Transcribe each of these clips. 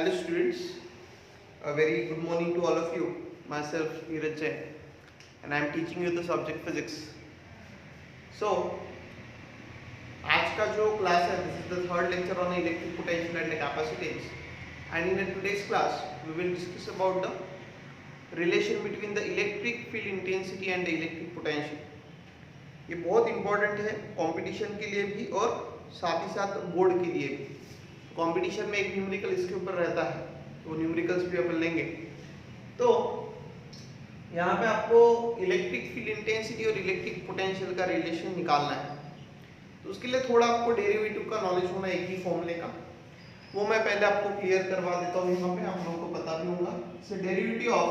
Hello students, a very good morning to all of you. Myself Neeraj Jain and I am teaching you the subject physics. So आज का जो class है, this is the third lecture on electric potential and capacitance. And in today's class, we will discuss about the relation between the electric field intensity and the electric potential. ये बहुत important है competition के लिए भी और साथ ही साथ board के लिए भी. कंपटीशन में एक न्यूमेरिकल इसके ऊपर रहता है, तो न्यूमेरिकल्स भी अपन लेंगे. तो यहाँ पे आपको इलेक्ट्रिक फील्ड इंटेंसिटी और इलेक्ट्रिक पोटेंशियल का रिलेशन निकालना है. तो उसके लिए थोड़ा आपको डेरिवेटिव का नॉलेज होना एक ही फॉर्मूले का, वो मैं पहले आपको क्लियर करवा देता हूँ. यहाँ पे आप लोगों को पता भी होगा. So derivative of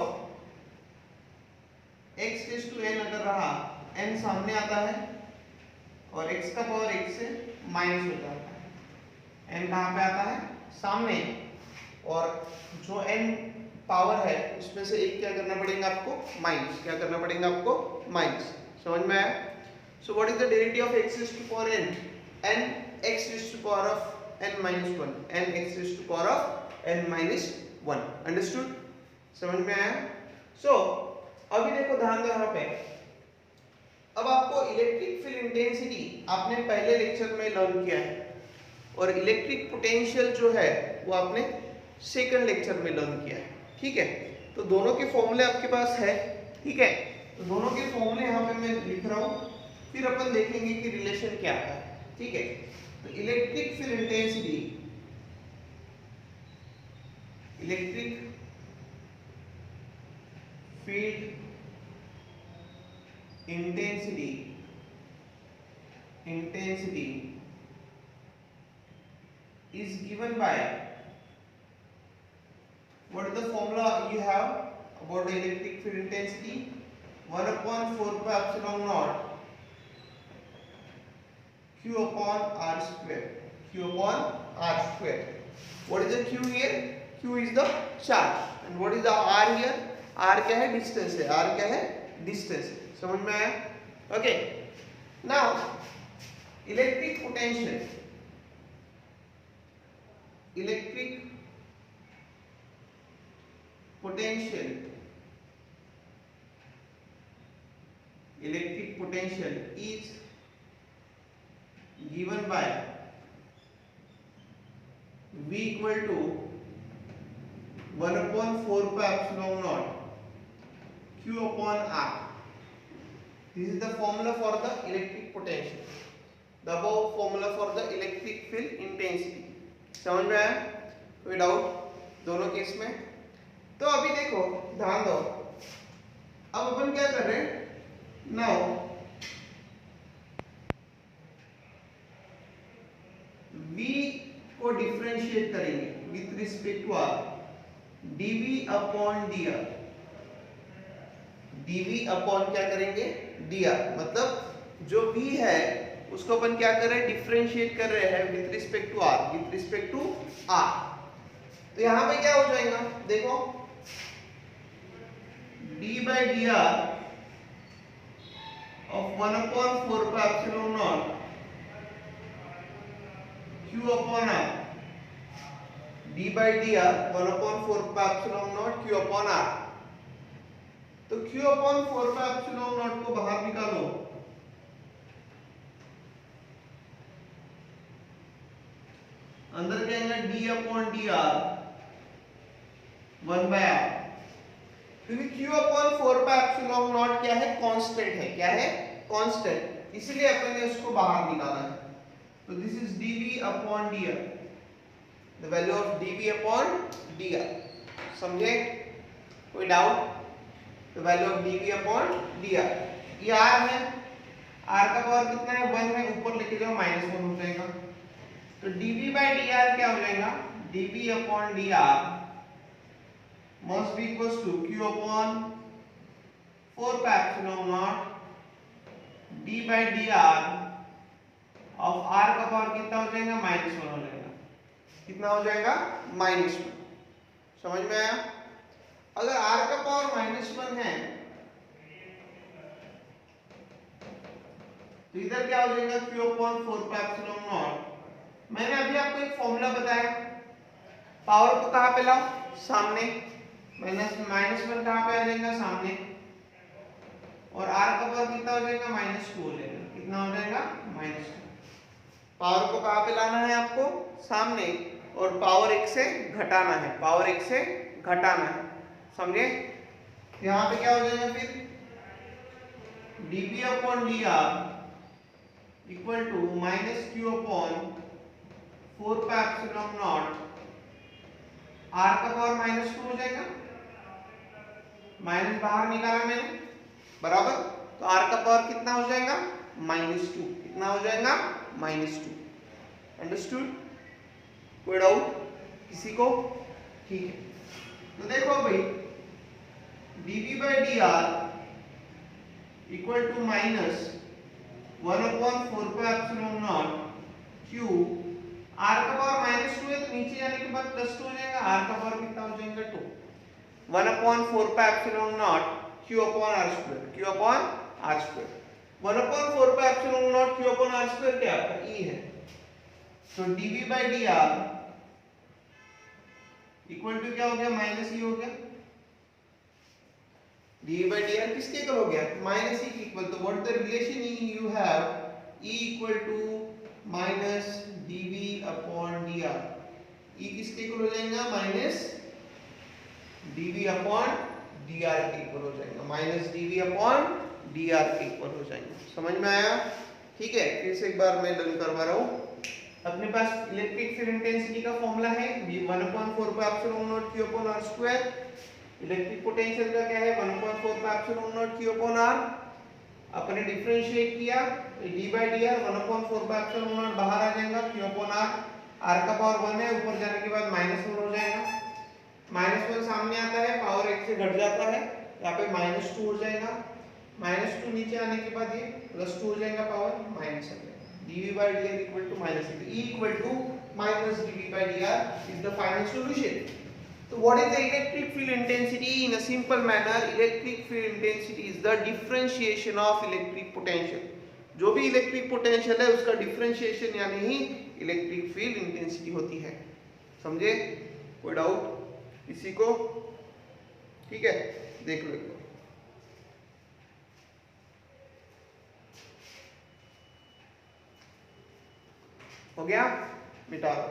x raise to n अगर रहा, n सामने आता है और x का पावर x से माइनस हो जाता है. n कहाँ पे आता है? सामने. और जो n पावर है उसमें से एक क्या करना पड़ेगा आपको? माइनस. क्या करना पड़ेगा आपको? माइनस. समझ में आया? So what is the derivative of x raise to power n? n x raise to power of n minus 1. n x raise to power of n minus 1. Understood? समझ में आया? सो अभी देखो, ध्यान दो यहाँ पे. अब आपको इलेक्ट्रिक फील्ड इंटेंसिटी आपने पहले लेक्चर में लर्न किया है और इलेक्ट्रिक पोटेंशियल जो है वो आपने सेकंड लेक्चर में लर्न किया है. ठीक है, तो दोनों के फॉर्मूले आपके पास है. ठीक है, तो दोनों के फॉर्मूले यहाँ पे मैं लिख रहा हूँ, फिर अपन देखेंगे कि रिलेशन क्या है. ठीक है, तो electric field intensity, electric field intensity is given by, what is the formula you have about the electric field intensity? 1 upon 4 pi epsilon naught q upon r square. Q upon r square. What is the q here? Q is the charge. And what is the r here? r क्या है? Distance है. r क्या है? Distance है. समझ में आया? Okay. Now electric potential, electric potential is given by V equal to 1 upon 4 pi epsilon naught Q upon R. This is the formula for the electric potential. The above formula for the electric field intensity. समझ में आया? कोई doubt दोनों case में? तो अभी देखो, ध्यान दो. अब अपन क्या कर रहे हैं? नाउ V को डिफरेंशिएट करेंगे with respect to R. dV upon dr. dV upon क्या करेंगे? dr. मतलब जो V है उसको अपन क्या कर रहे हैं? डिफरेंशिएट कर रहे हैं with respect to R. With respect to R. तो यहाँ पे क्या हो जाएगा? देखो, d by dr of 1 upon 4 pi epsilon naught Q upon R. d by dr 1 upon 4 pi epsilon naught Q upon R. तो Q upon 4 pi epsilon naught को बाहर निकालो. अंदर क्या आएगा? d upon dr 1 by r. क्योंकि Q upon 4 pi epsilon naught क्या है? कांस्टेंट है. क्या है? कांस्टेंट. इसलिए अपन ने उसको बाहर निकाला है. तो this is dV upon dr. The value of dV upon dr. समझे? कोई doubt? The value of dV upon dr. ये r है. r का पावर कितना है? 1 है. ऊपर लेके जाओ, -1 हो जाएगा. तो dV by dr क्या हो जाएगा? dV upon dr must be equals to Q upon 4 pi epsilon naught d by dr of r का पावर कितना हो जाएगा? -1 हो जाएगा. कितना हो जाएगा? -1. समझ में आया? अगर r का पावर -1 है तो इधर क्या हो जाएगा? Q upon 4 pi epsilon naught. मैंने अभी आपको एक फॉर्मूला बताया, पावर को कहाँ पे लाओ, सामने, -1 कहाँ पे आ जाएगा, सामने, और r का पावर कितना हो जाएगा, -2 हो जाएगा। कितना हो जाएगा, -2। पावर को कहाँ पे लाना है आपको, सामने, और पावर 1 से घटाना है, पावर 1 से घटाना है, समझे। यहाँ पे क्या हो जाएगा फिर, dp upon dr equal to -q upon 4 pi epsilon naught, r का पावर -2 हो जाएगा, माइनस बाहर निकाला मैंने, बराबर, तो r का पावर कितना हो जाएगा, -2। कितना हो जाएगा, -2। अंडरस्टूड, कोई डाउट किसी को, ठीक है। तो देखो भाई, dv by dr equal to -1 upon 4 pi epsilon naught q, r का पावर -2 है तो नीचे जाने के बाद +2 हो जाएगा, r का पावर कितना हो जाएगा, 2। 1 upon 4 pi epsilon naught q upon r square, q upon r square. 1 upon 4 pi epsilon naught q upon r square क्या आपका e है, तो dv by dr equal to क्या हो गया, -e हो गया। dv बाई dr किसके इक्वल हो गया, -e के इक्वल। तो what the relation you have, e equal to -dv upon dr। e किसके इक्वल हो जाएगा, -dv अपॉन dr के इक्वल हो जाएगा, -dv अपॉन dr के इक्वल हो जाएगा। समझ में आया, ठीक है। फिर से एक बार मैं लर्न करवा रहा हूँ। अपने पास इलेक्ट्रिक फील्ड इंटेंसिटी का फॉर्मूला है, v 1/4 pi epsilon naught q upon r square. Electric potential का क्या है, 1/4 pi epsilon naught q upon r। अपने डिफरेंशिएट किया, d by dr 1/4 pi epsilon not बाहर आ जाएगा, q अपॉन r। r का पावर 1 है, ऊपर जाने के बाद -1 हो जाएगा, -1 सामने आता है, पावर 1 से घट जाता है, यहाँ पे -2 हो जाएगा, -2 नीचे आने के बाद ये +2 हो जाएगा, पावर माइनस हो जाएगा। dv by dr equal to -e equal to -dv by dr is the final solution. So what is the electric field intensity? In a simple manner, electric field intensity is the differentiation of electric potential. जो भी electric potential है उसका differentiation यानी ही electric field intensity होती है। समझे, कोई doubt किसी को, ठीक है, देख लो। हो गया, मिटा दो।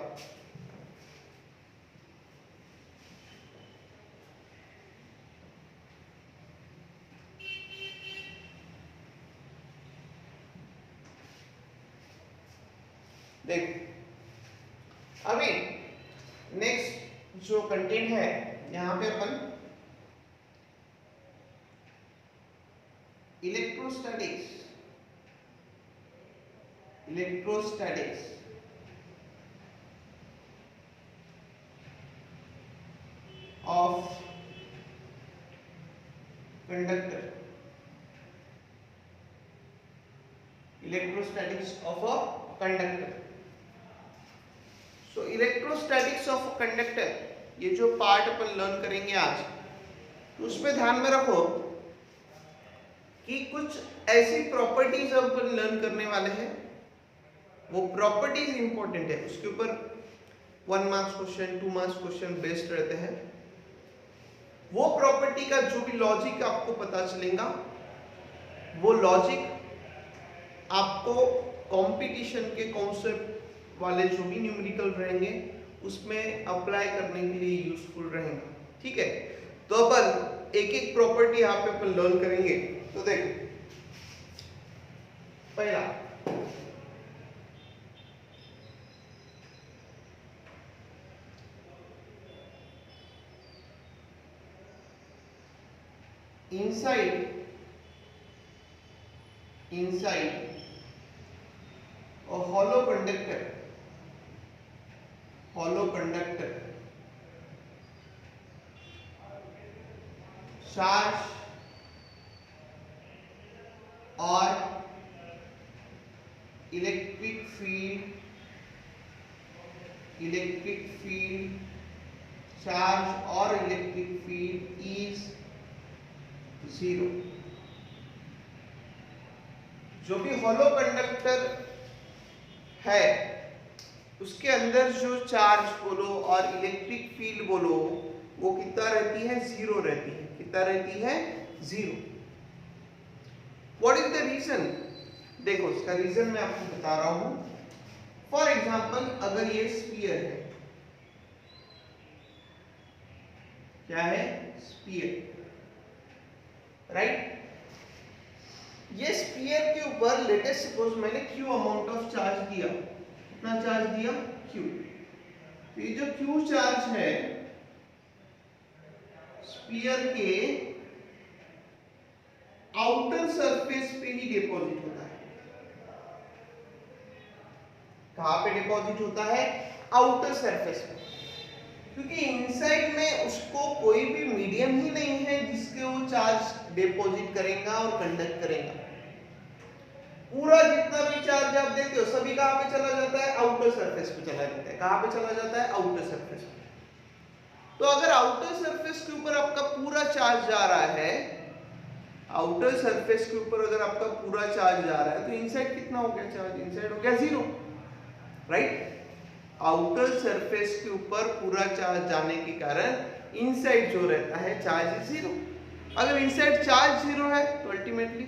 देख, अभी नेक्स्ट जो कंटेंट है यहां पे अपन electrostatics of conductor, electrostatics of a conductor. So electrostatics of a conductor, ये जो पार्ट अपन लर्न करेंगे आज, तो उसमें ध्यान में रखो कि कुछ ऐसी प्रॉपर्टीज अपन लर्न करने वाले हैं, वो प्रॉपर्टीज इंपॉर्टेंट है, उसके ऊपर 1 marks question, 2 marks question based रहते हैं। वो प्रॉपर्टी का जो भी लॉजिक आपको पता चलेगा, वो लॉजिक आपको कंपटीशन के कॉन्सेप्ट वाले जो भी न्यूमेरिकल रहेंगे उसमें अप्लाई करने के लिए यूजफुल रहेगा, ठीक है। तो अपन एक एक प्रॉपर्टी यहाँ पे अपन लर्न करेंगे। तो देखो, पहला inside a hollow conductor charge or electric field charge or electric field is 0। जो भी हॉलो कंडक्टर है उसके अंदर जो चार्ज बोलो और इलेक्ट्रिक फील्ड बोलो वो कितना रहती है, जीरो रहती है। कितना रहती है, zero. What is the reason? देखो इसका रीजन मैं आपको बता रहा हूं। फॉर एग्जाम्पल अगर ये स्फीयर है, क्या है, स्फीयर, राइट। ये स्फीयर के ऊपर लेटेस्ट सपोज मैंने क्यू अमाउंट ऑफ चार्ज दिया। कितना चार्ज दिया, क्यू। तो ये जो क्यू चार्ज है स्फीयर के आउटर सरफेस पे ही डिपॉजिट होता है। कहां पे डिपॉजिट होता है, आउटर सरफेस पे, क्योंकि इनसाइड में उसको कोई भी मीडियम ही नहीं है जिसके वो चार्ज डिपॉजिट करेगा और कंडक्ट करेगा। पूरा जितना भी चार्ज आप देते हो सभी कहां पे चला जाता है, आउटर सरफेस पे चला जाता है। कहां पे चला जाता है, आउटर सरफेस पे। तो अगर आउटर सरफेस के ऊपर आपका पूरा चार्ज जा रहा है, आउटर सरफेस के ऊपर अगर आपका पूरा चार्ज जा रहा है तो इनसाइड कितना हो गया चार्ज, इनसाइड हो गया जीरो, राइट। आउटर सरफेस के ऊपर पूरा चार्ज जाने के कारण इनसाइड जो रहता है चार्ज इज जीरो। अगर इनसाइड चार्ज जीरो है तो ultimately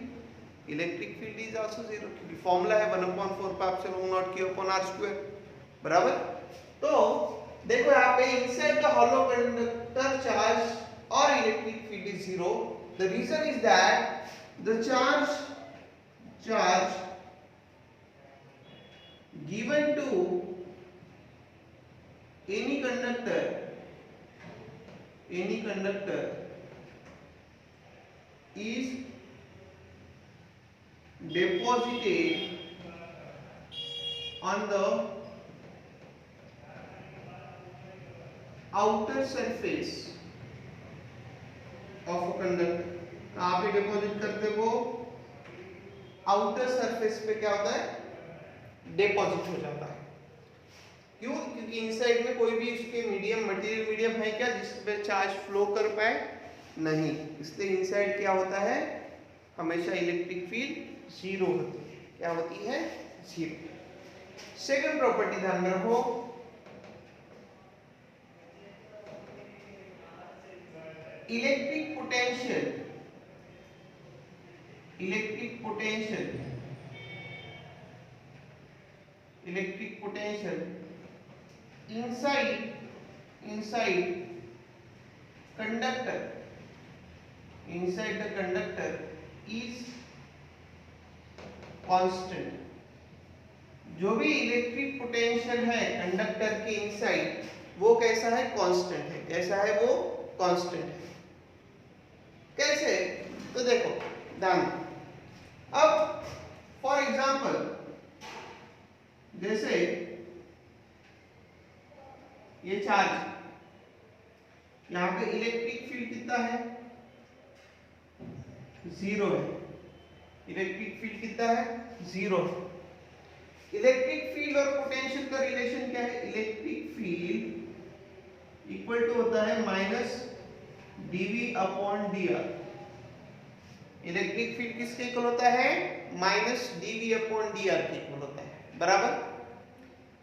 electric field is also zero, क्योंकि फॉर्मूला है 1/4 pi epsilon naught q upon r square, बराबर। तो देखो यहाँ पे inside the hollow conductor charge और electric field is zero. The reason is that the charge given to any conductor is deposited on the outer surface of a conductor। कहाँ पे deposit करते हो, आउटर सरफेस पे क्या होता है, deposit हो जाता है। क्यों, क्योंकि इनसाइड में कोई भी उसके मीडियम मटेरियल मीडियम है क्या जिस पे चार्ज फ्लो कर पाए, नहीं। इसलिए इनसाइड क्या होता है, हमेशा इलेक्ट्रिक फील्ड जीरो होती है। क्या होती है, जीरो। सेकंड प्रॉपर्टी ध्यान में रखो, electric potential inside conductor is constant। जो भी इलेक्ट्रिक पोटेंशियल है कंडक्टर के इनसाइड वो कैसा है, कांस्टेंट है। कैसा है वो, कांस्टेंट है। कैसे, तो देखो ध्यान। अब फॉर एग्जांपल जैसे ये चार्ज, यहाँ पे इलेक्ट्रिक फील्ड कितना है, जीरो है। इलेक्ट्रिक फील्ड कितना है, जीरो है। इलेक्ट्रिक फील्ड और पोटेंशियल का रिलेशन क्या है, इलेक्ट्रिक फील्ड इक्वल टू होता है minus dv upon dr। Electric field किसके इक्वल होता है, माइनस dv अपॉन dr के इक्वल होता है, बराबर।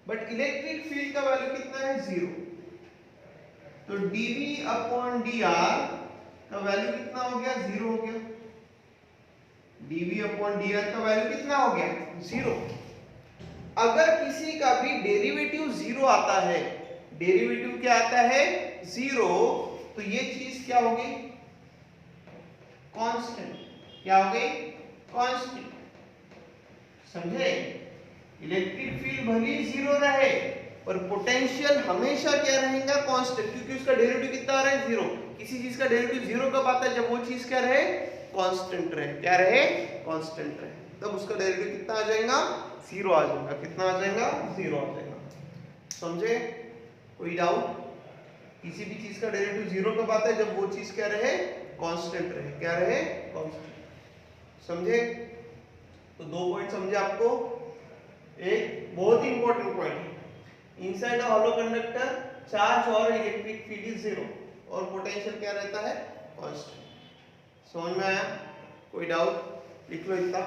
बट इलेक्ट्रिक फील्ड का वैल्यू कितना है, जीरो। तो dv अपॉन dr का वैल्यू कितना हो गया, जीरो हो गया। dv अपॉन dr का वैल्यू कितना हो गया, जीरो। अगर किसी का भी डेरिवेटिव जीरो आता है, डेरिवेटिव क्या आता है, जीरो, तो ये चीज क्या होगी, कांस्टेंट। क्या हो गई, कांस्टेंट। समझे, इलेक्ट्रिक फील्ड भले ही जीरो रहे पर पोटेंशियल हमेशा क्या रहेगा, कांस्टेंट, क्योंकि उसका डेरिवेटिव कितना आ रहा है, जीरो। किसी चीज का डेरिवेटिव जीरो कब आता है, जब वो चीज क्या रहे, कांस्टेंट रहे। क्या रहे, कांस्टेंट रहे। तब उसका डेरिवेटिव कितना आ जाएगा, जीरो आ जाएगा। कितना आ जाएगा, जीरो आ जाएगा। समझे, कोई डाउट? किसी भी चीज का डेरिवेटिव जीरो कब आता है, जब वो चीज क्या रहे, कांस्टेंट रहे। क्या रहे, कांस्टेंट। समझे, तो दो पॉइंट समझे आपको। एक बहुत ही इंपॉर्टेंट पॉइंट है, inside a hollow conductor charge और इलेक्ट्रिक फील्ड इज जीरो और पोटेंशियल क्या रहता है, कांस्टेंट। समझ में आया, कोई डाउट? लिख लो इतना।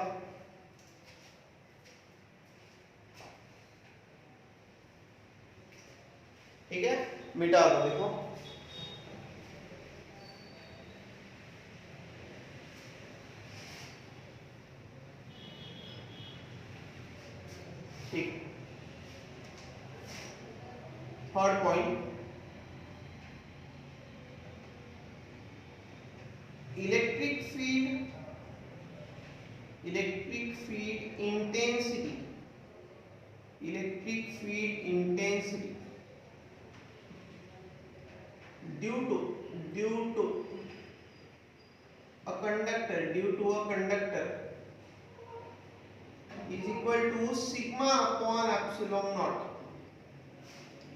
मिटा दो, देखो ठीक। Third point, electric field intensity, electric field intensity due to a conductor is equal to sigma upon epsilon naught।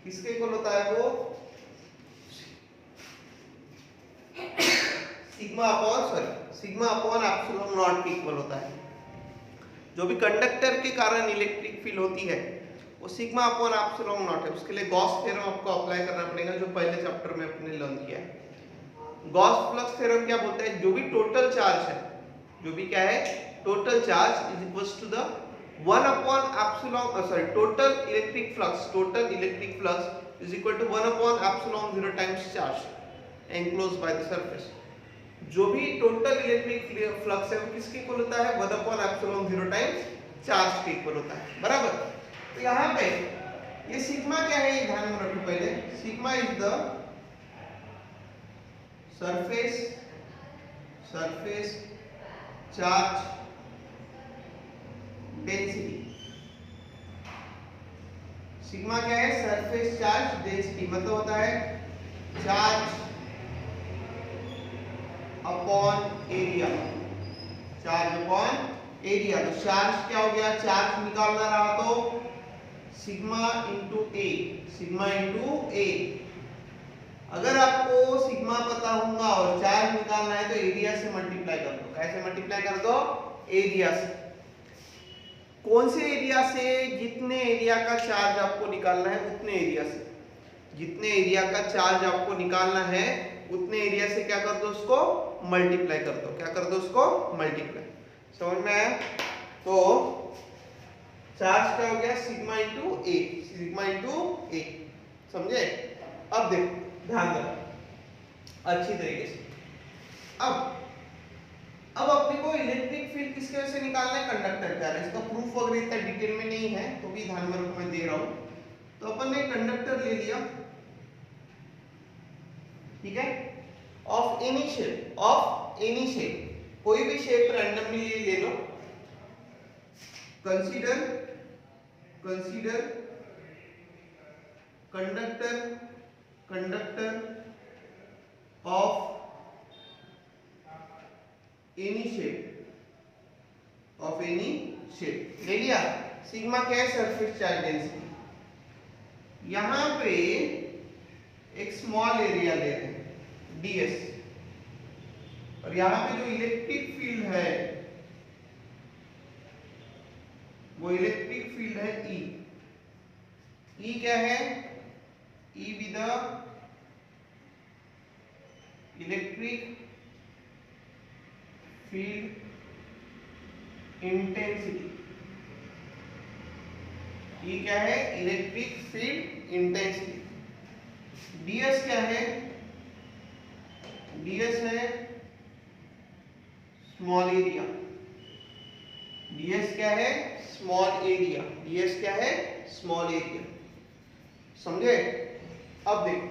किसके इक्वल होता है वो? सिग्मा अपॉन एप्सिलॉन नॉट के इक्वल होता है। जो भी कंडक्टर के कारण इलेक्ट्रिक फील्ड होती है वो सिग्मा अपॉन एप्सिलॉन नॉट है। उसके लिए गॉस थ्योरम आपको अप्लाई करना पड़ेगा, जो पहले चैप्टर में अपने लर्न किया है। गॉस फ्लक्स थ्योरम क्या बोलता है? जो भी टोटल चार्ज है, जो भी क्या है, total charge is equals to the 1 upon epsilon total electric flux is equal to 1 upon epsilon 0 times charge enclosed by the surface. जो भी टोटल इलेक्ट्रिक फ्लक्स है वो किसके इक्वल होता है? 1 अपॉन एप्सिलॉन 0 टाइम्स चार्ज के इक्वल होता है, बराबर। तो यहाँ पे ये सिग्मा क्या है ये ध्यान में रखो पहले। Sigma is the surface charge density. Sigma क्या है? सरफेस चार्ज डेंसिटी, मतलब होता है charge upon area, charge upon area. तो चार्ज क्या हो गया? चार्ज निकालना रहा तो सिग्मा इंटू ए। अगर आपको सिग्मा पता होगा और चार्ज निकालना है तो एरिया से मल्टीप्लाई कर दो। कैसे मल्टीप्लाई कर दो? एरिया से। कौन से एरिया से? जितने एरिया का चार्ज आपको निकालना है उतने एरिया से, जितने एरिया का चार्ज आपको निकालना है उतने एरिया से क्या कर दो? उसको मल्टीप्लाई कर दो। क्या कर दो? उसको मल्टीप्लाई। समझ में आया? तो चार्ज क्या हो गया? सिग्मा इंटू ए। समझे? अब देखो, ध्यान दो अच्छी तरीके से। अब अपने को इलेक्ट्रिक फील्ड किसके वजह से निकालना है? कंडक्टर का। इसका प्रूफ वगैरह इतना डिटेल में नहीं है तो भी ध्यान में रखो, मैं दे रहा हूं। तो अपन ने कंडक्टर ले लिया, ठीक है, ऑफ एनी शेप, कोई भी शेप रैंडमली ले लो। Consider conductor of any shape ले लिया। सिग्मा क्या है? Surface charge density. यहां पे एक स्मॉल एरिया ले रहे हैं ds, और यहां पे जो इलेक्ट्रिक फील्ड है वो इलेक्ट्रिक फील्ड है E क्या है? E with electric field intensity. E क्या है? Electric field intensity. ds क्या है? ds है स्मॉल एरिया। ds क्या है? Small area. ds क्या है? Small area. समझे? अब देखो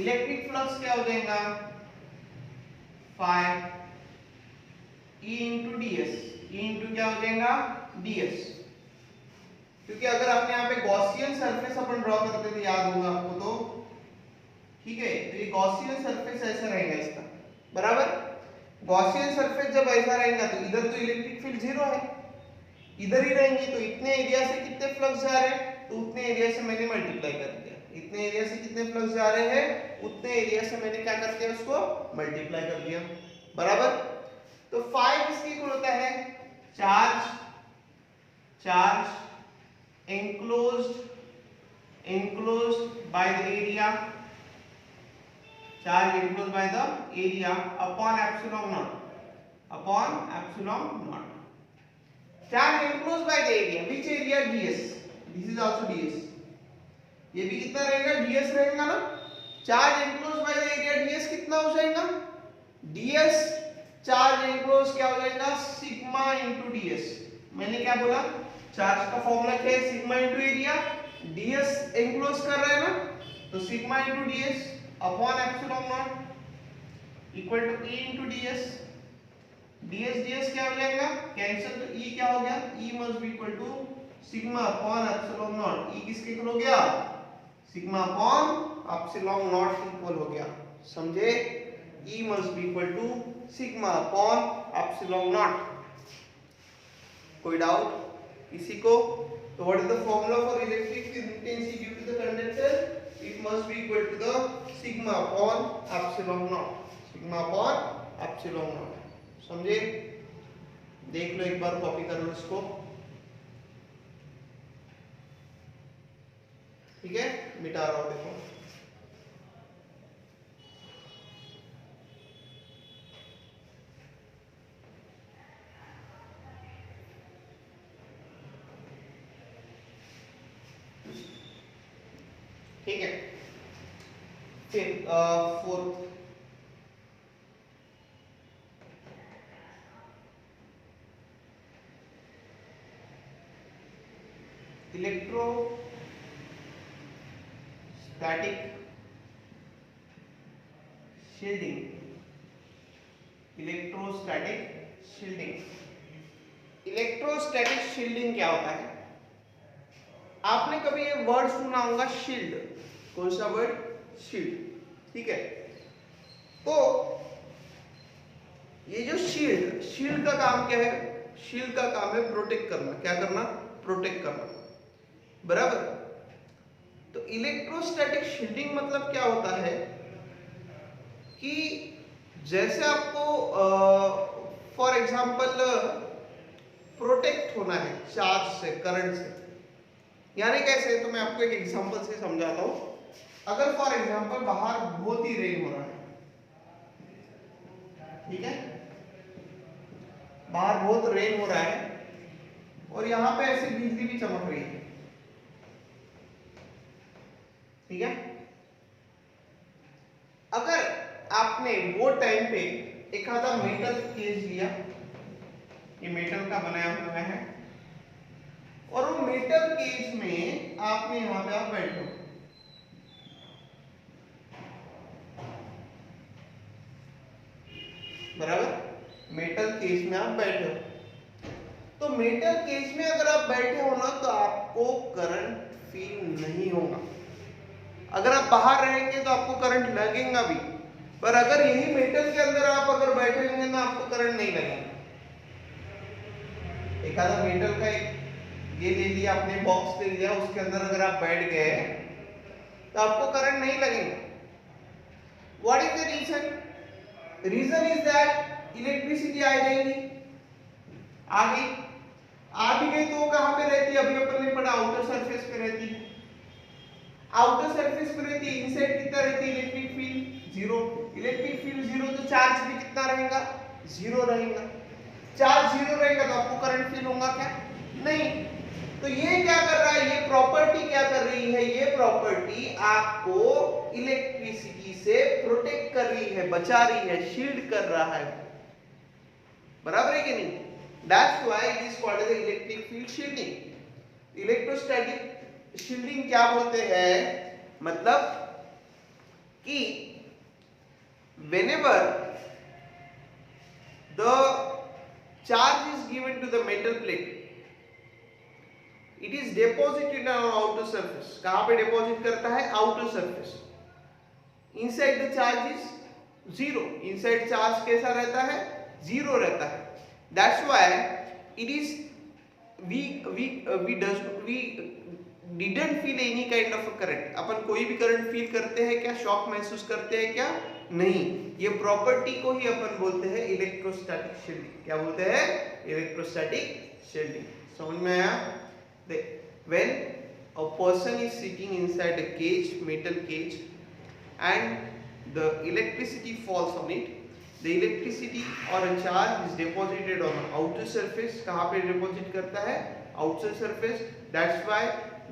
इलेक्ट्रिक फ्लक्स क्या हो जाएगा? Phi E into ds। E into क्या हो जाएगा? ds। क्योंकि अगर आपने यहाँ पे गॉसियन सरफेस अपन ड्रॉ करते थे, याद होगा आपको, तो ठीक है, तो ये गॉसियन सरफेस ऐसा रहेगा इसका, बराबर। गॉसियन सरफेस जब ऐसा रहेगा तो इधर तो इलेक्ट्रिक फील्ड 0 है, इधर ही रहेंगे, तो इतने एरिया से कितने फ्लक्स जा रहे हैं? तो उतने एरिया से मैंने मल्टीप्लाई कर दिया। इतने एरिया से कितने फ्लक्स जा रहे हैं? उतने एरिया से मैंने क्या कर दिया? उसको मल्टीप्लाई कर दिया, बराबर। तो फाई किसके इक्वल होता है? Charge enclosed by the area, charge enclosed by the area upon epsilon naught, charge enclosed by the area, which area? ds, this is also ds, ये भी कितना रहेगा, ds रहेगा ना। Charge enclose by the area ds कितना हो जाएगा, ds charge enclose क्या हो जाएगा, सिग्मा इनटू ds। मैंने क्या बोला, चार्ज का फॉर्मूला क्या है, sigma into area, ds enclose कर रहा है ना, तो sigma into ds upon epsilon naught equal to e into ds। ds क्या हो जाएगा, कैंसिल, तो e क्या हो गया, e must be equal to sigma upon epsilon naught. e किसके इक्वल हो गया, sigma upon epsilon naught equal हो गया, समझे। e must be equal to sigma upon epsilon naught. कोई डाउट किसी को? तो what is the formula for electric intensity due to the conductor, it must be equal to the sigma upon epsilon naught, sigma upon epsilon naught, समझे। देख लो एक बार, copy कर लो इसको, ठीक है, मिटा रहा हूं, देखो। ठीक है, फिर fourth, electrostatic shielding, electrostatic shielding. Electrostatic shielding क्या होता है, आपने कभी ये वर्ड सुना होगा, शील्ड। कौन सा वर्ड, शील्ड, ठीक है। तो ये जो शील्ड, शील्ड का काम क्या है, शील्ड का काम है प्रोटेक्ट करना, क्या करना, प्रोटेक्ट करना, बराबर। तो इलेक्ट्रोस्टैटिक शील्डिंग मतलब क्या होता है कि जैसे आपको फॉर एग्जांपल प्रोटेक्ट होना है चार्ज से, करंट से, यानी कैसे, तो मैं आपको एक एग्जांपल से समझाता हूं। अगर फॉर एग्जांपल बाहर बहुत ही रेन हो रहा है, ठीक है, बाहर बहुत रेन हो रहा है और यहां पे ऐसे बिजली भी चमक रही है, ठीक है। अगर आपने वो टाइम पे एक आधा मेटल केज लिया, ये मेटल का बनाया हुआ है, और वो मेटल केज में आपने यहां पे आप बैठो, बराबर, मेटल केज में आप बैठे हो। तो मेटल केज में अगर आप बैठे हो ना, तो आपको करंट फील नहीं होगा। अगर आप बाहर रहेंगे तो आपको करंट लगेगा भी, पर अगर यही मेटल के अंदर आप अगर बैठे होंगे ना, आपको करंट नहीं लगेगा। एक आधा मेटल का एक ये ले लिया आपने, बॉक्स ले लिया, उसके अंदर अगर आप बैठ गए तो आपको करंट नहीं लगेगा। What is the reason? Reason is that electricity आ जाएगी, आ गई, आ भी गई तो वो कहां पे रहती है, अभी अपन ने पढ़ा आउटर सरफेस पे रहती है। आउटर सरफेस पे रहती है, इनसाइड कितना रहती है, electric field zero. Electric field zero तो चार्ज भी कितना रहेगा, जीरो रहेगा। चार्ज जीरो रहेगा तो आपको करंट फील होगा क्या, नहीं। तो ये क्या कर रहा है, ये प्रॉपर्टी क्या कर रही है, ये प्रॉपर्टी आपको इलेक्ट्रिसिटी से प्रोटेक्ट कर रही है, बचा रही है, शील्ड कर रहा है, बराबर है कि नहीं। That's why it is called as electric field shielding. Electrostatic shielding क्या बोलते हैं, मतलब कि whenever the charge is given to the metal plate, it is deposited on outer surface। कहां पे डिपॉजिट करता है, outer surface. Inside the charge is zero, inside charge कैसा रहता है, जीरो रहता है। That's why it is we didn't feel any kind of a current। अपन कोई भी करंट फील करते हैं क्या, शॉक महसूस करते हैं क्या, नहीं। ये प्रॉपर्टी को ही अपन बोलते हैं इलेक्ट्रोस्टैटिक शील्डिंग। क्या बोलते हैं, इलेक्ट्रोस्टैटिक शील्डिंग। समझ में आया? When a person is sitting inside a cage, metal cage, and the electricity falls on it, the electricity or a charge is deposited on the outer surface। कहाँ पे deposit करता है, outer surface। That's why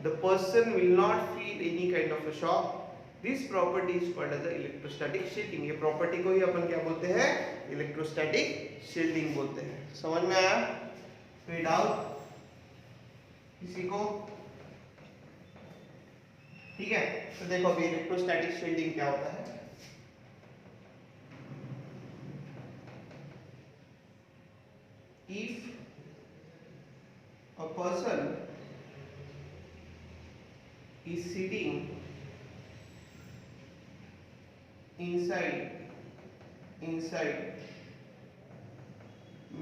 the person will not feel any kind of a shock. This property is called as the electrostatic shielding. ये property को ही अपन क्या बोलते हैं? Electrostatic shielding बोलते हैं. समझ में आया? कोई डाउट किसी को? ठीक है, तो देखो अभी इलेक्ट्रोस्टैटिक शील्डिंग क्या होता है. If a person is sitting inside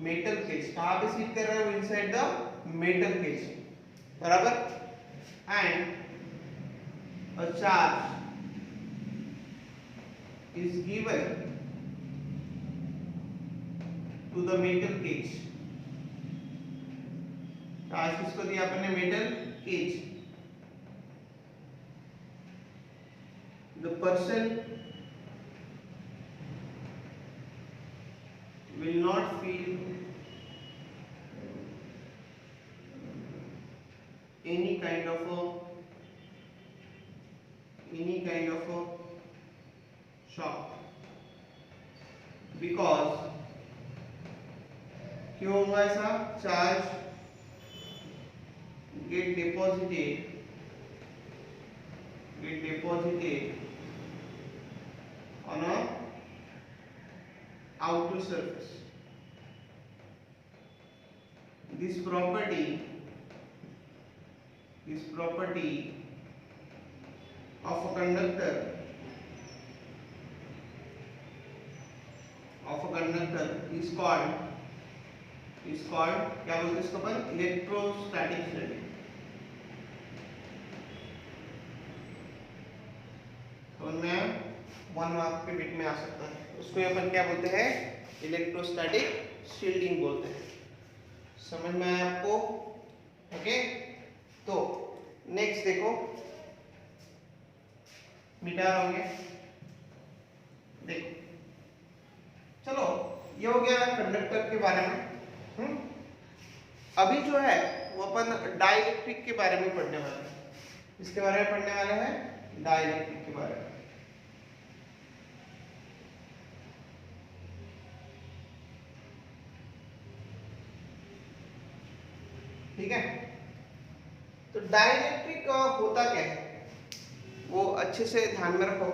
metal cage, कहाँ पे सीट कर रहा है? inside the metal cage, बराबर. and a charge is given to the metal cage. Charge किसको दिया अपन ने? Metal cage. The person will not feel any kind of a shock because क्यों होगा ऐसा? Charge get deposited on a outer surface. This property of a conductor is called क्या बोलते हैं इसको अपन? Electrostatic shielding. तो मैं 1 मार्क के बिट में आ सकता है. उसको अपन क्या बोलते हैं? इलेक्ट्रोस्टैटिक शील्डिंग बोलते हैं. समझ में आया आपको? ओके, तो नेक्स्ट देखो, मिटा होंगे. देखो, चलो ये हो गया कंडक्टर के बारे में. अभी जो है वो अपन डाइलेक्ट्रिक के बारे में पढ़ने वाले हैं. इसके बारे में पढ़ने वाले हैं, डाइलेक्ट्रिक के बारे में. ठीक है, तो डाइलेक्ट्रिक होता क्या है वो अच्छे से ध्यान में रखो.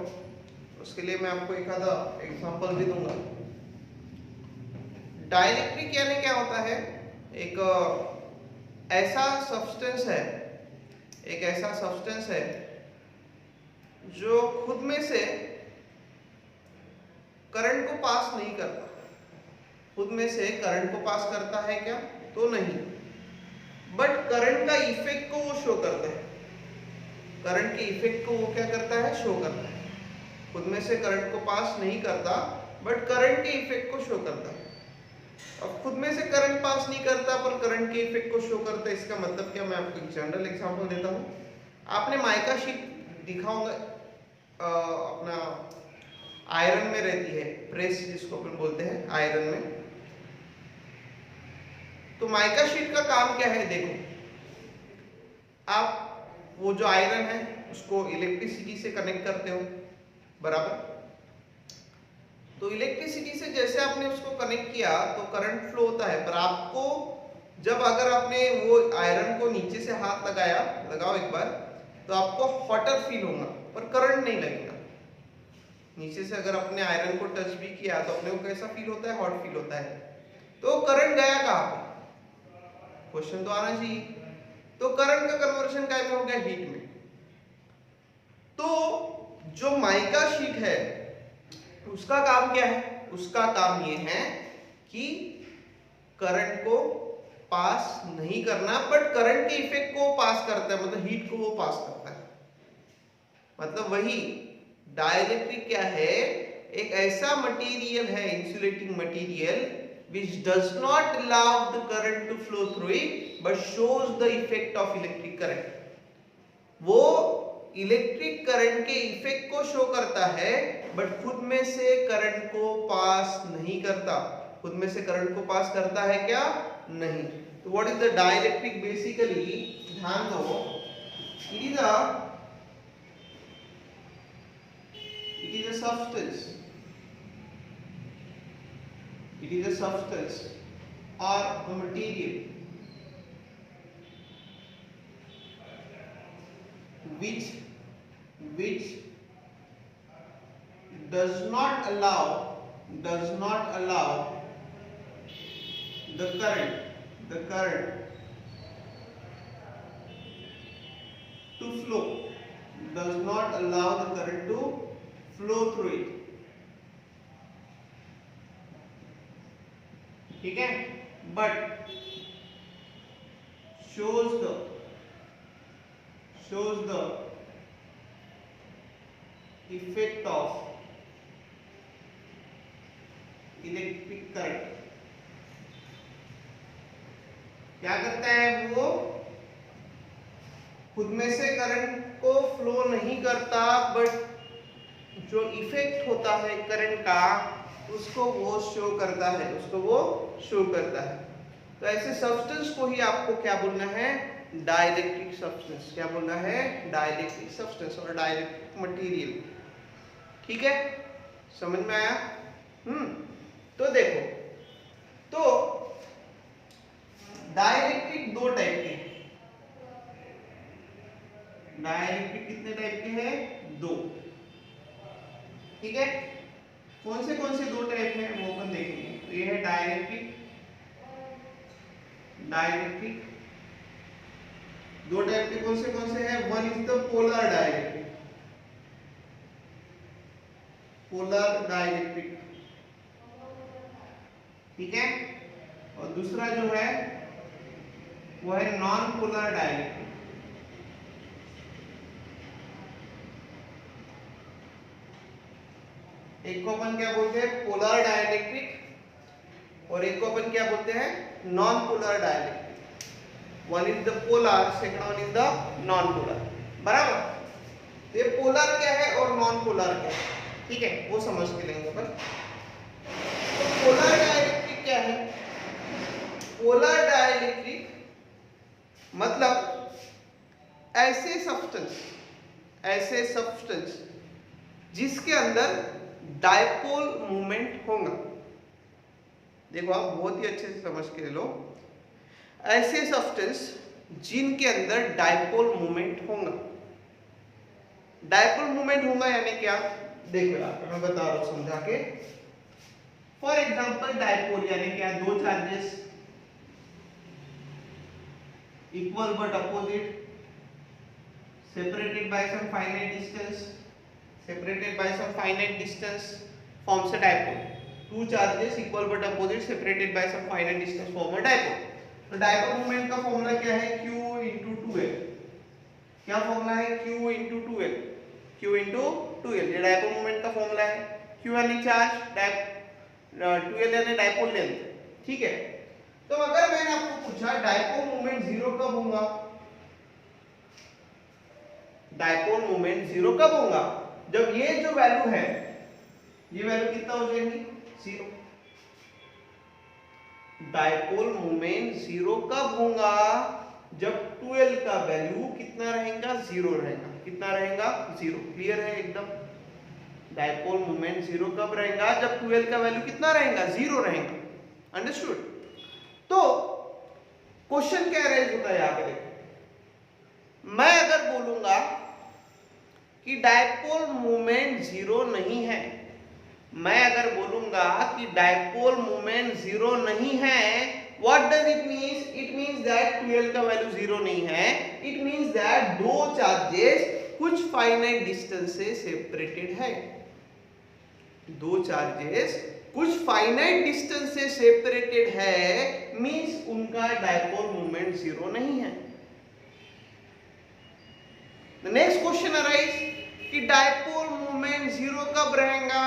उसके लिए मैं आपको एक आधा एग्जांपल भी दूंगा. डाइलेक्ट्रिक यानी क्या होता है? एक ऐसा सब्सटेंस है जो खुद में से करंट को पास नहीं करता. खुद में से करंट को पास करता है क्या? तो नहीं, बट करंट का इफेक्ट को वो शो करता है. करंट के इफेक्ट को वो क्या करता है? शो करता है. खुद में से करंट को पास नहीं करता, बट करंट के इफेक्ट को शो करता है. अब खुद में से करंट पास नहीं करता पर करंट के इफेक्ट को शो करता है. इसका मतलब क्या? मैं आपको एक जनरल एग्जांपल देता हूँ. आपने माइका शीट दिखा होगा, अपना आयरन में रहती है, प्रेस जिसको अपन बोलते हैं आयरन में. तो माइका शीट का काम क्या है? देखो, आप वो जो आयरन है उसको इलेक्ट्रिसिटी से कनेक्ट करते हो, बराबर. तो इलेक्ट्रिसिटी से जैसे आपने उसको कनेक्ट किया तो करंट फ्लो होता है. पर आपको जब अगर आपने वो आयरन को नीचे से हाथ लगाओ एक बार, तो आपको हॉटर फील होगा पर करंट नहीं लगेगा. नीचे से अगर अपने आयरन को टच भी किया तो अपने को कैसा फील होता है? हॉट फील होता है. तो करंट गया कहाँ पे? क्वेश्चन तो आना चाहिए. तो करंट का कन्वर्जन क्या में हो गया? हीट में. तो जो माइका शीट है उसका काम क्या है? उसका काम ये है कि करंट को पास नहीं करना, बट करंट के इफेक्ट को पास करता है, मतलब हीट को वो पास करता है. मतलब वही डाइलेक्ट्रिक क्या है? एक ऐसा मटेरियल है, insulating material, which does not allow the current to flow through it but shows the effect of electric current. वो इलेक्ट्रिक करंट के इफेक्ट को शो करता है बट खुद में से करंट को पास नहीं करता. खुद में से करंट को पास करता है क्या? नहीं. तो what is the dielectric? Basically ध्यान दो, It is a substance. It is a substance or a material which does not allow the current to flow, does not allow the current to flow through it. ठीक है, but shows the effect of electric current. क्या करता है वो? खुद में से current को फ्लो नहीं करता, बट जो इफेक्ट होता है करंट का उसको वो शो करता है, तो ऐसे सब्सटेंस को ही आपको क्या बोलना है? Dielectric substance. क्या बोलना है? डाइलेक्ट्रिक सब्सटेंस और डाइलेक्ट्रिक मटेरियल। ठीक है, समझ में आया? तो देखो, तो डाइलेक्ट्रिक दो टाइप के हैं। डाइलेक्ट्रिक कितने टाइप के हैं? दो। ठीक है, कौन से दो टाइप हैं वो अपन देखेंगे। तो ये है डाइलेक्ट्रिक दो टाइप के कौन से हैं? One is the polar dielectric, ठीक है, और दूसरा जो है वो है नॉन पोलर डाइलेक्ट्रिक। एक को अपन क्या बोलते हैं? पोलर डाइलेक्ट्रिक, और एक को अपन क्या बोलते हैं? Non polar dielectric. One is the polar, second one is the non polar. बराबर? तो ये पोलर क्या है और नॉन पोलर क्या है, ठीक है, वो समझ के लेंगे अपन। तो पोलर डाइलेक्ट्रिक क्या है? पोलर डाइलेक्ट्रिक मतलब ऐसे सब्सटेंस जिसके अंदर डायपोल मूवमेंट होगा। देखो, आप बहुत ही अच्छे से समझ के लो। ऐसे सब्सटेंस जिनके अंदर डायपोल मूवमेंट होगा। डायपोल मूवमेंट होगा यानी क्या? देखो यार, मैं बता रहा हूं समझा के। फॉर एग्जांपल, डायपोल यानी क्या? दो charges equal but opposite, separated by some finite distance forms a dipole. Two charges equal but opposite separated by some finite distance form a dipole. तो डायपोल मोमेंट का फॉर्मूला क्या है? Q into 2L। क्या formula है? Q into 2L। ये dipole moment का formula है। Q यानी चार्ज, 2L यानी डायपोल लेंथ, ठीक है। तो अगर मैंने आपको पूछा डायपोल मोमेंट जीरो कब होगा? डायपोल मोमेंट जीरो कब होगा? जब ये जो वैल्यू है, ये वैल्यू कितना हो जाएगी? जीरो। डायपोल मोमेंट जीरो कब होगा? जब 2L का वैल्यू कितना रहेगा? जीरो रहेगा। कितना रहेगा? जीरो। क्लियर है एकदम? डायपोल मोमेंट जीरो कब रहेगा? जब 2L का वैल्यू कितना रहेगा? जीरो रहेगा। अंडरस्टूड? तो क्वेश्चन क्या रेज होता है यहाँ पे? देखो, मैं अगर बोलूंगा कि डायपोल मोमेंट जीरो नहीं है, मैं अगर बोलूंगा कि डायपोल मोमेंट जीरो नहीं है, what does it means? It means that 2L का वैल्यू जीरो नहीं है। इट मीन्स दैट दो चार्जेस कुछ फाइनाइट डिस्टेंस से सेपरेटेड है। दो चार्जेस कुछ फाइनाइट डिस्टेंस से सेपरेटेड है, मीन्स उनका डायपोल मोमेंट जीरो नहीं है। The next question arise कि डायपोल मोमेंट जीरो कब रहेगा?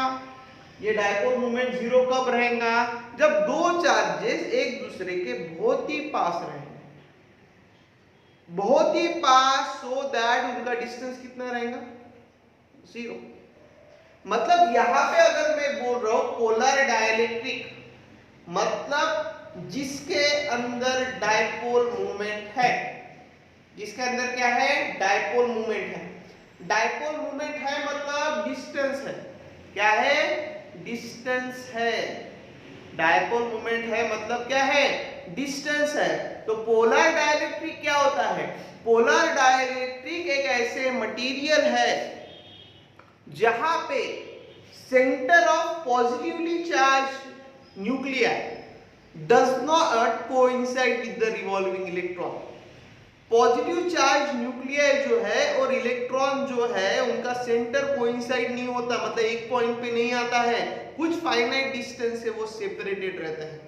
ये डायपोल मोमेंट जीरो कब रहेगा? जब दो चार्जेस एक दूसरे के बहुत ही पास रहेंगे, बहुत ही पास, सो दैट उनका डिस्टेंस कितना रहेगा? जीरो। मतलब यहां पे अगर मैं बोल रहा हूं पोलर डाइलेक्ट्रिक, मतलब जिसके अंदर डायपोल मूवमेंट है, जिसके अंदर क्या है, डायपोल मोमेंट है। डायपोल मोमेंट है मतलब डिस्टेंस है। क्या है, डिस्टेंस है। डायपोल मोमेंट है मतलब क्या है, डिस्टेंस है। तो पोलर डाइलेक्ट्रिक क्या होता है, पोलर डाइलेक्ट्रिक एक ऐसे मटेरियल है जहां पे centre of positively charge nuclei does not coincide with the revolving electron. Positive charge nuclei जो है और इलेक्ट्रॉन जो है उनका सेंटर कोइंसाइड नहीं होता, मतलब एक पॉइंट पे नहीं आता है, कुछ फाइनाइट डिस्टेंस से वो सेपरेटेड रहता है।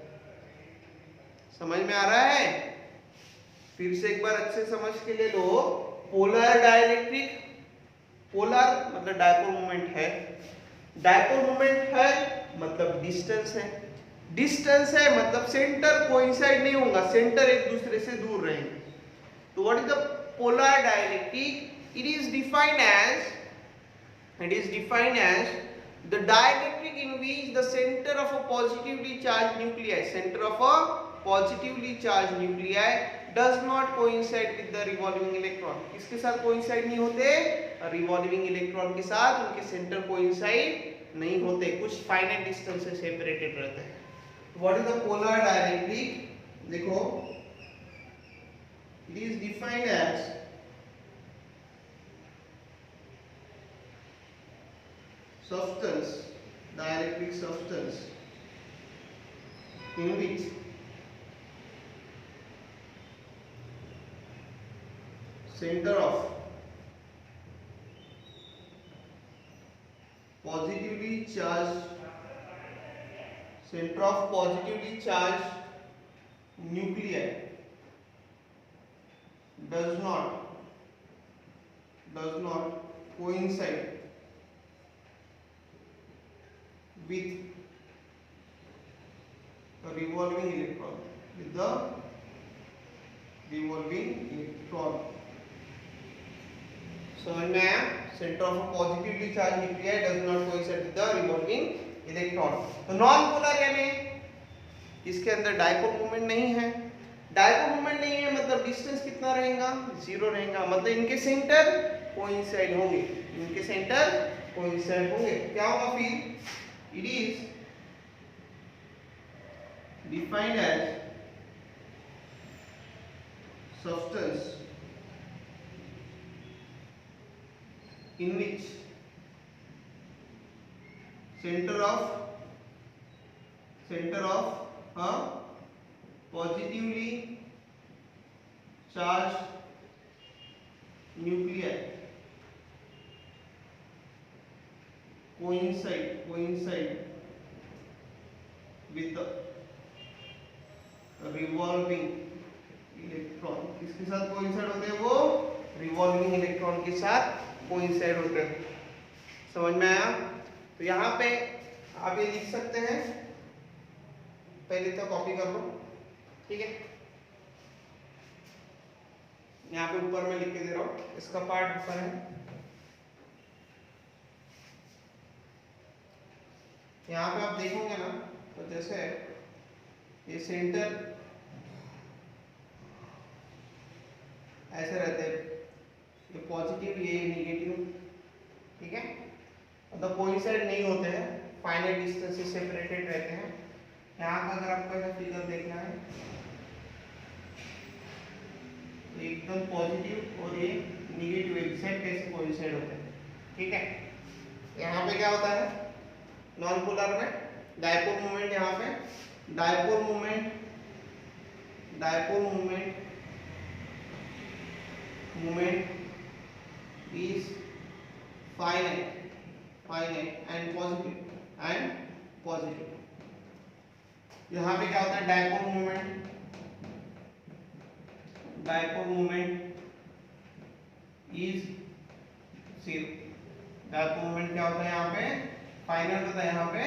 समझ में आ रहा है? फिर से एक बार अच्छे समझ के ले लो। पोलर डाइलेक्ट्रिक, पोलर मतलब डायपोल मोमेंट है, डायपोल मोमेंट है मतलब डिस्टेंस है, डिस्टेंस है मतलब सेंटर कोइंसाइड नहीं होगा, सेंटर एक दूसरे से दूर रहेंगे। तो what is the polar dialectic? It is defined as the dialectric in which the center of a positively charged nuclei, center of a positively charged nuclei does not coincide with the revolving electron. किसके साथ coincide नहीं होते, revolving electron के साथ उनके center coincide नहीं होते, कुछ finite distance से separated रहते हैं। What is the polar dialectric? देखो, it is defined as substance, dielectric substance in which center of positively charged nuclei does not coincide with the revolving electron, समझ में आया? Centre of a positively charge nuclei does not coincide with the revolving electron. तो non polar यानी इसके अंदर dipole moment नहीं है, dipole moment नहीं है मतलब डिस्टेंस कितना रहेगा, 0 रहेगा, मतलब इनके सेंटर कोइंसाइड होंगे, इनके सेंटर कोइंसाइड होंगे। क्या होगा फिर, it is defined as substance in which center of a positively charged nuclei coincide with the revolving electron। किसके साथ coincide होते हैं, वो revolving electron के साथ कोइंसाइड होते हैं। समझ में आया? तो यहाँ पे आप ये लिख सकते हैं, पहले तो कॉपी कर लो, ठीक है। यहाँ पे ऊपर में लिख के दे रहा हूँ, इसका पार्ट ऊपर है। यहाँ पे आप देखोगे ना, तो जैसे ये सेंटर ऐसे रहते हैं, ये पॉजिटिव ये नेगेटिव, ठीक है, मतलब कोइंसाइड नहीं होते हैं, फाइनाइट डिस्टेंस से सेपरेटेड रहते हैं। यहाँ का अगर आपको ऐसा फिगर देखना है तो एकदम पॉजिटिव और ये नेगेटिव एग्जैक्ट कैसे कोइंसाइड होते हैं, ठीक है। यहाँ पे क्या होता है, नॉन पोलर में डायपोल मोमेंट, यहाँ पे dipole moment is finite and positive। यहाँ पे क्या होता है, dipole moment is 0। Dipole moment क्या होता है, यहाँ पे फाइनाइट होता है, यहाँ पे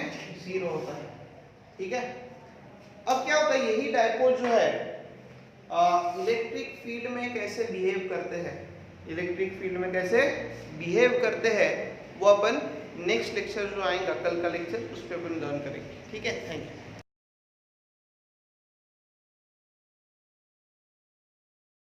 0 होता है, ठीक है। अब क्या होता है, यही डायपोल जो है इलेक्ट्रिक फील्ड में कैसे बिहेव करते हैं, वो अपन नेक्स्ट लेक्चर जो आएगा, कल का लेक्चर, उस पर अपन लर्न करेंगे, ठीक है। Thank you.